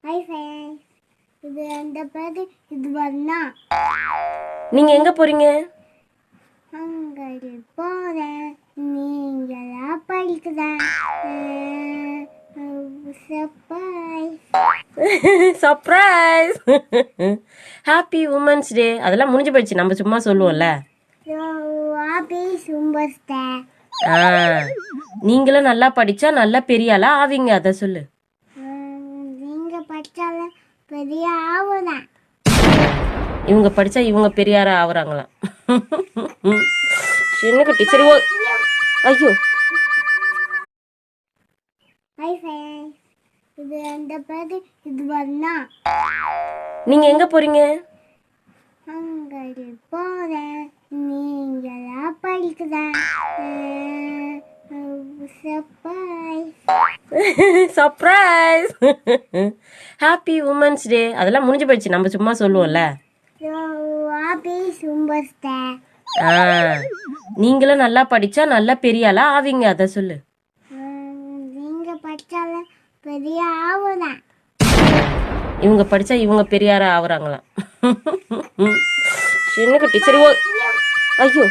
Hi friends, இது அந்த பேரு இது வரனா நீங்க எங்க போறீங்க? அங்கே போகிறேன். நீங்களா படிக்கிறேன். Surprise. Surprise. Happy women's day. அதெல்லாம் முடிஞ்சு போயிடுச்சு, நம்ம சும்மா சொல்லுவோம்ல. Happy super star. நீங்களும் நல்லா படிச்சா நல்ல பெரிய ஆளா ஆவீங்க, அதை சொல்லு. நீங்கள் படித்தாலும் பெரிய ஆகுதான். இவங்க படிச்சா இவங்க பெரியாரா ஆகுறாங்களாம். சின்ன குட்டி, சரி ஓ. ஐயோ. ஹாய் ஃப்ரெண்ட்ஸ், இது அந்த பேரு இது வரனா நீங்க எங்க போறீங்க? அங்கே போகிறேன். நீங்களா படிக்கிறேன். Surprise. Surprise. Happy women's day. அதெல்லாம் முடிஞ்சு போயிடுச்சு, நம்ம சும்மா சொல்லுவோம்ல. Happy super star. நீங்களும் நல்லா படிச்சா நல்ல பெரிய ஆளா ஆவீங்க, அதை சொல்லு. நீங்கள் படித்தாலும் பெரிய ஆகுதான். இவங்க படிச்சா இவங்க பெரியாரா ஆகுறாங்களாம். சின்ன குட்டி, சரி ஓ. ஐயோ.